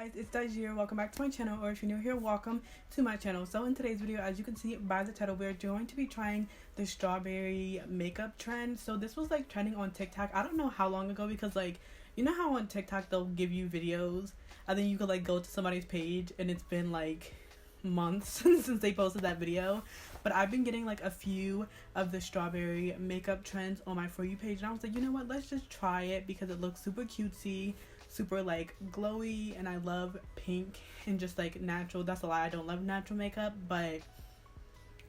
Guys, it's Dajir. Welcome back to my channel, or if you're new here, welcome to my channel. So in today's video, as you can see by the title, we're going to be trying the strawberry makeup trend. So this was like trending on TikTok. I don't know how long ago, because like, you know how on TikTok they'll give you videos and then you could like go to somebody's page and it's been like months since they posted that video. But I've been getting like a few of the strawberry makeup trends on my For You page, and I was like, you know what, let's just try it because it looks super cutesy, super like glowy, and I love pink and just like natural. That's a lie, I don't love natural makeup, but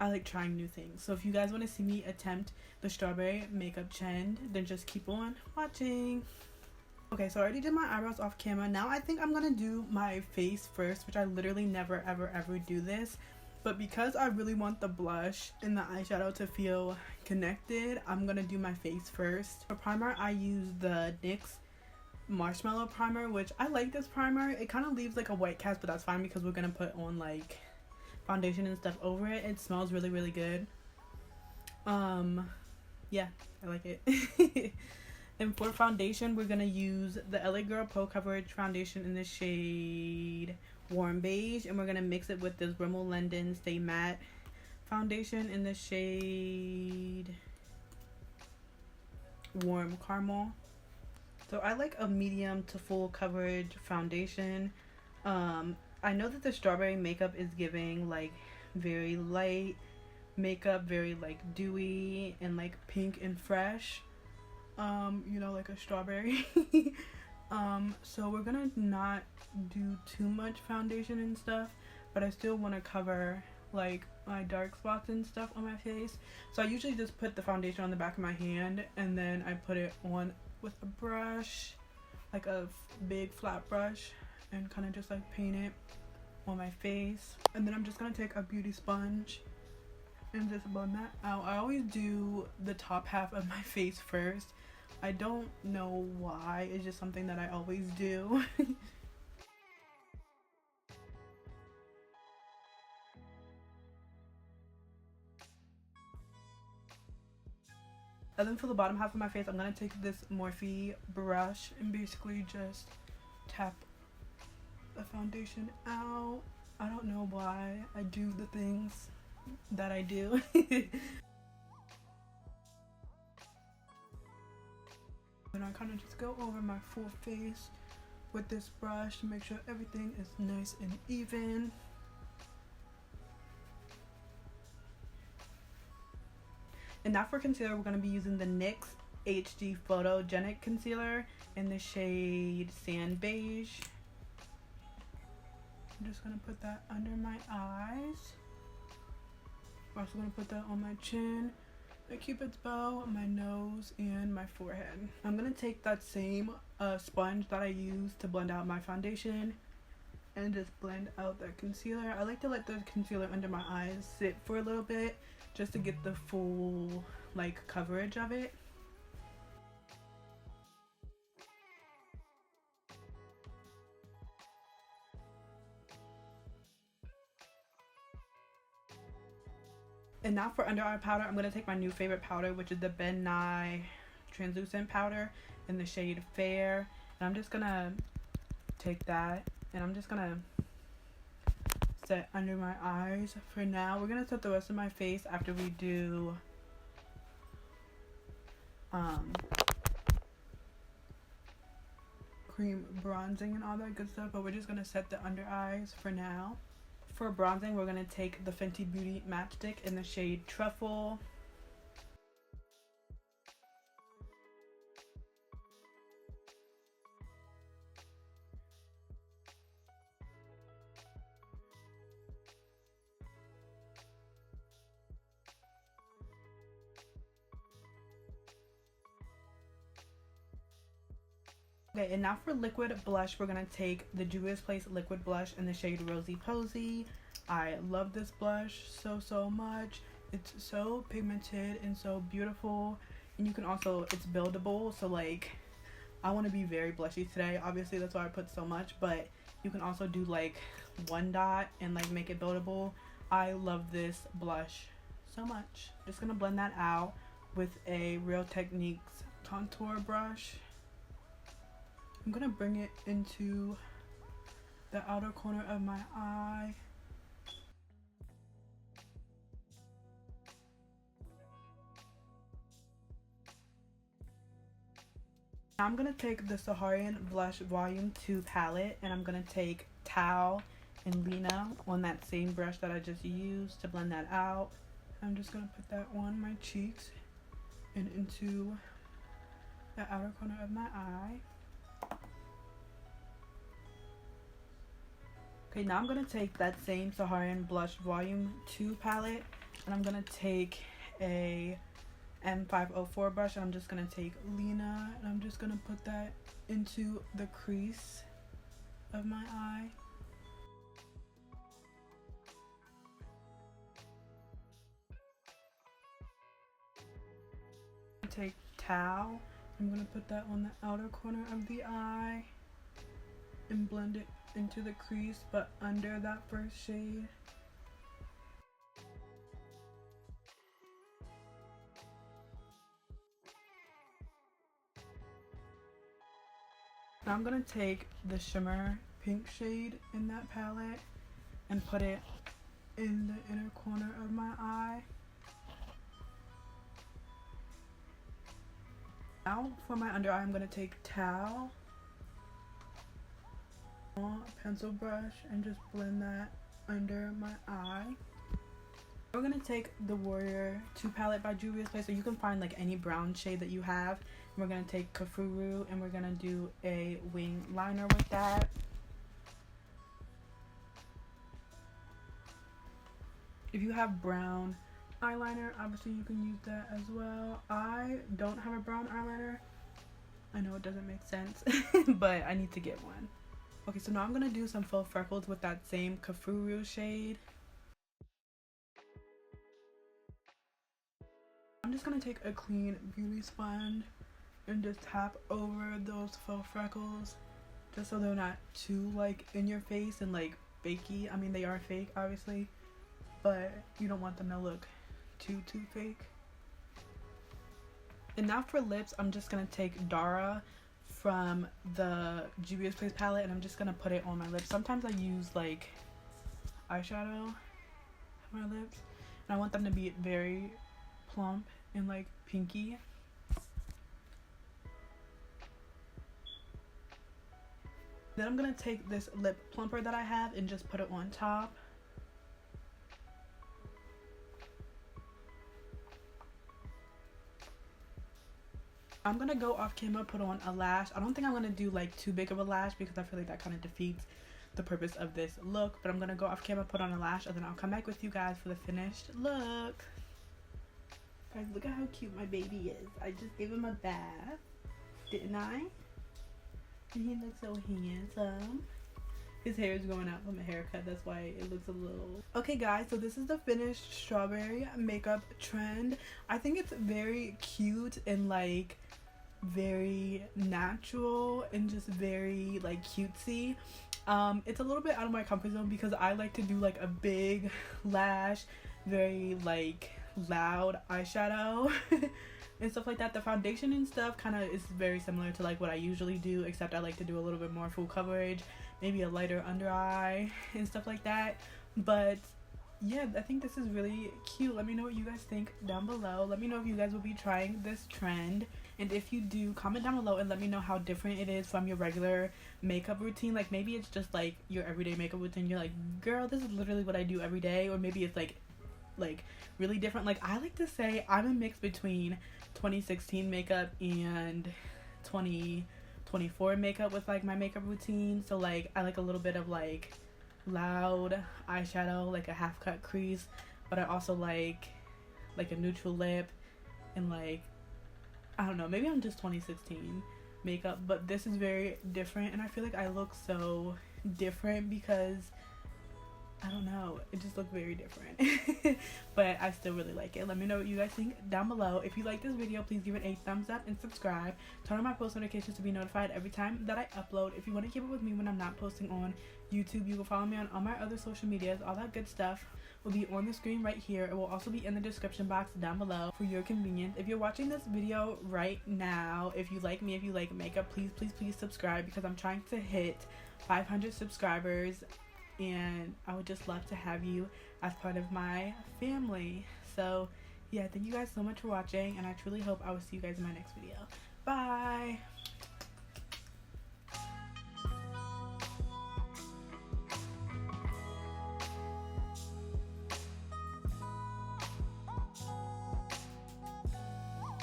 I like trying new things. So if you guys want to see me attempt the strawberry makeup trend, then just keep on watching. Okay, so I already did my eyebrows off camera. Now I think I'm gonna do my face first, which I literally never ever do this, but because I really want the blush and the eyeshadow to feel connected, I'm gonna do my face first. For primer, I use the NYX Marshmallow primer, which I like this primer. It kind of leaves like a white cast, but that's fine because we're gonna put on like foundation and stuff over it. It smells really good. Yeah, I like it. And for foundation, we're gonna use the LA Girl Pro Coverage foundation in the shade Warm Beige, and we're gonna mix it with this Rimmel London Stay Matte foundation in the shade Warm Caramel. So I like a medium to full coverage foundation. I know that the strawberry makeup is giving like very light makeup, very like dewy and like pink and fresh. You know, like a strawberry. So we're gonna not do too much foundation and stuff, but I still want to cover like my dark spots and stuff on my face. So I usually just put the foundation on the back of my hand and then I put it on with a brush, like a big flat brush, and kind of just like paint it on my face. And then I'm just gonna take a beauty sponge and just blend that out. I always do the top half of my face first. I don't know why, it's just something that I always do. And then for the bottom half of my face, I'm gonna take this Morphe brush and basically just tap the foundation out. I don't know why I do the things that I do. And I kind of just go over my full face with this brush to make sure everything is nice and even. And now for concealer, we're going to be using the NYX HD Photogenic Concealer in the shade Sand Beige. I'm just going to put that under my eyes. I'm also going to put that on my chin, my cupid's bow, my nose, and my forehead. I'm going to take that same sponge that I used to blend out my foundation and just blend out that concealer. I like to let the concealer under my eyes sit for a little bit just to get the full like coverage of it. And now for under eye powder, I'm going to take my new favorite powder, which is the Ben Nye translucent powder in the shade Fair. And I'm just going to take that and I'm just going to set under my eyes for now. We're going to set the rest of my face after we do cream bronzing and all that good stuff, but we're just going to set the under eyes for now. For bronzing, we're going to take the Fenty Beauty Matchstick in the shade Truffle. Okay, and now for liquid blush, we're going to take the Juvia's Place liquid blush in the shade Rosy Posy. I love this blush so much. It's so pigmented and so beautiful, and you can also, it's buildable, so like I want to be very blushy today. Obviously that's why I put so much, but you can also do like one dot and like make it buildable. I love this blush so much. Just gonna blend that out with a Real Techniques contour brush. I'm gonna bring it into the outer corner of my eye. Now I'm going to take the Saharian Blush Volume 2 palette, and I'm going to take Tao and Lena on that same brush that I just used to blend that out. I'm just going to put that on my cheeks and into the outer corner of my eye. Okay, now I'm going to take that same Saharian Blush Volume 2 palette, and I'm going to take a M504 brush, and I'm just going to take Lena, and I'm just going to put that into the crease of my eye. Take Tao, I'm going to put that on the outer corner of the eye and blend it into the crease, but under that first shade. Now I'm going to take the shimmer pink shade in that palette and put it in the inner corner of my eye. Now for my under eye, I'm going to take Tao, a pencil brush, and just blend that under my eye. We're going to take the Warrior 2 palette by Juvia's Place, so you can find like any brown shade that you have. And we're going to take Kafuru, and we're going to do a wing liner with that. If you have brown eyeliner, obviously you can use that as well. I don't have a brown eyeliner. I know it doesn't make sense, but I need to get one. Okay, so now I'm going to do some faux freckles with that same Kafuru shade. I'm just going to take a clean beauty sponge and just tap over those faux freckles, just so they're not too like in your face and like fakey. I mean, they are fake obviously, but you don't want them to look too fake. And now for lips, I'm just going to take Dara from the Juvia's Place palette, and I'm just going to put it on my lips. Sometimes I use like eyeshadow on my lips, and I want them to be very plump and like pinky. Then I'm going to take this lip plumper that I have and just put it on top. I'm going to go off camera, put on a lash. I don't think I'm going to do like too big of a lash because I feel like that kind of defeats the purpose of this look. But I'm going to go off camera, put on a lash, and then I'll come back with you guys for the finished look. Guys, look at how cute my baby is. I just gave him a bath, didn't I? And he looks so handsome. His hair is going out from a haircut, that's why it looks a little... Okay guys, so this is the finished strawberry makeup trend. I think it's very cute and like very natural and just very like cutesy. It's a little bit out of my comfort zone because I like to do like a big lash, very like loud eyeshadow and stuff like that. The foundation and stuff kind of is very similar to like what I usually do, except I like to do a little bit more full coverage, maybe a lighter under eye and stuff like that. But yeah, I think this is really cute. Let me know what you guys think down below. Let me know if you guys will be trying this trend, and if you do, comment down below and let me know how different it is from your regular makeup routine. Like maybe it's just like your everyday makeup routine, you're like, girl, this is literally what I do every day. Or maybe it's like really different. Like I like to say I'm a mix between 2016 makeup and 2024 makeup with like my makeup routine. So like I like a little bit of like loud eyeshadow, like a half cut crease, but I also like a neutral lip, and like I don't know, maybe I'm just 2016 makeup, but this is very different and I feel like I look so different because I don't know, it just looked very different. But I still really like it. Let me know what you guys think down below. If you like this video, please give it a thumbs up and subscribe. Turn on my post notifications to be notified every time that I upload. If you want to keep up with me when I'm not posting on YouTube, you can follow me on all my other social medias, all that good stuff. will be on the screen right here. It will also be in the description box down below for your convenience. If you're watching this video right now, if you like me, if you like makeup, please subscribe, because I'm trying to hit 500 subscribers and I would just love to have you as part of my family. So yeah, thank you guys so much for watching, and I truly hope I will see you guys in my next video. Bye.